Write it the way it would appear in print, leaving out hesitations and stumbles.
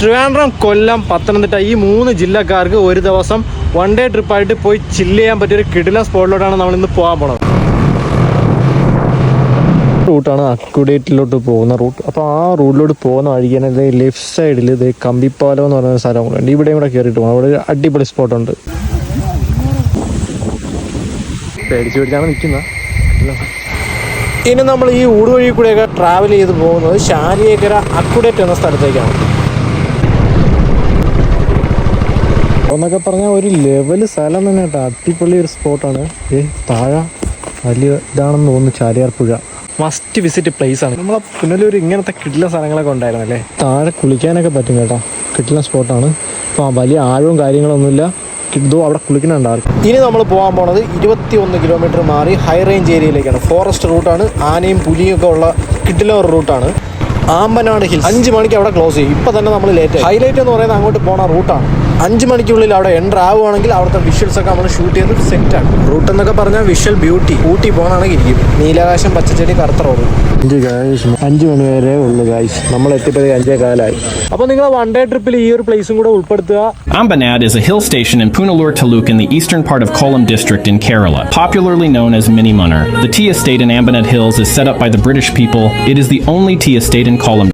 ട്രിവാൻഡ്രം, കൊല്ലം, പത്തനംതിട്ട ഈ 3 ജില്ലക്കാർക്ക് ഒരു ദിവസം വൺ ഡേ ട്രിപ്പായിട്ട് പോയി ചില്ല് ചെയ്യാൻ പറ്റിയൊരു കിടിലൻ സ്പോട്ടിലോട്ടാണ് നമ്മൾ ഇന്ന് പോകാൻ പോണത്. റൂട്ടാണ് അക്കുഡേറ്റിലോട്ട് പോകുന്ന റൂട്ട്. അപ്പോൾ ആ റൂട്ടിലോട്ട് പോകുന്ന വഴിക്ക് തന്നെ ലെഫ്റ്റ് സൈഡിൽ ഇത് കമ്പിപ്പാലം എന്ന് പറയുന്ന സ്ഥലം കൂടെ ഉണ്ട്. ഇവിടെയും കൂടെ കയറിയിട്ട് പോകണം. അവിടെ ഒരു അടിപൊളി സ്പോട്ടുണ്ട്. പേടിച്ച് പിടിച്ചാണ് നിൽക്കുന്നത്. ഇനി നമ്മൾ ഈ ഊട് വഴി കൂടെയൊക്കെ ട്രാവൽ ചെയ്ത് പോകുന്നത് ശാലിയേക്കര അക്കുഡേറ്റ് എന്ന സ്ഥലത്തേക്കാണ്. എന്നൊക്കെ പറഞ്ഞാൽ ഒരു ലെവൽ സ്ഥലം തന്നെ കേട്ടോ. അടിപൊളി ഒരു സ്പോട്ടാണ്. താഴെ വലിയ ഇതാണെന്ന് തോന്നുന്നു ചാലിയാർ പുഴ. മസ്റ്റ് വിസിറ്റ് പ്ലേസ് ആണ്. നമ്മളെ പുനലൂർ ഇങ്ങനത്തെ കിടിലൻ സ്ഥലങ്ങളൊക്കെ ഉണ്ടായിരുന്നല്ലേ. താഴെ കുളിക്കാനൊക്കെ പറ്റും കേട്ടോ. കിടിലൻ സ്പോട്ടാണ്. അപ്പോൾ വലിയ ആഴവും കാര്യങ്ങളൊന്നുമില്ല. ഇതോ അവിടെ കുളിക്കുന്നുണ്ടാവും. ഇനി നമ്മൾ പോകാൻ പോണത് 21 കിലോമീറ്റർ മാറി ഹൈ റേഞ്ച് ഏരിയയിലേക്കാണ്. ഫോറസ്റ്റ് റൂട്ടാണ്. ആനയും പുലിയും ഒക്കെ ഉള്ള കിടിലൻ ഒരു റൂട്ടാണ്. ആമ്പനാട് ഹിൽസ് 5 മണിക്ക് അവിടെ ക്ലോസ് ചെയ്യും. ഇപ്പം തന്നെ നമ്മൾ ലേറ്റ്. ഹൈലൈറ്റ് എന്ന് പറയുന്നത് അങ്ങോട്ട് പോണ റൂട്ടാണ്. 5 മണിക്കുള്ളിൽ അവിടെ എൻ്റർ ആവുകയാണെങ്കിൽ അവിടുത്തെ വിഷ്വൽസ് ഒക്കെ നമ്മൾ ഷൂട്ട് ചെയ്ത് സെറ്റാണ്. റൂട്ട് എന്നൊക്കെ പറഞ്ഞാൽ വിഷ്വൽ ബ്യൂട്ടി. ഊട്ടി പോകണമെങ്കിൽ ഇരിക്കും. നീലാകാശം, പച്ചച്ചെടി, കറുത്ത റോഡ്. 5 മണി വരെ ഉള്ളു ഗായ്സ്. നമ്മൾ എത്തിയപ്പോഴേ 5:15 അപ്പോൾ നിങ്ങൾ വൺ ഡേ ട്രിപ്പിൽ ഈ ഒരു പ്ലേസും കൂടെ ഉൾപ്പെടുത്തുക. Ambanad is a hill station in Punalur Taluk in the eastern part of Kollam district in Kerala, popularly known as Mini Munnar. The tea estate in Ambanad Hills is set up by the British people. It is the only tea estate in Kollam.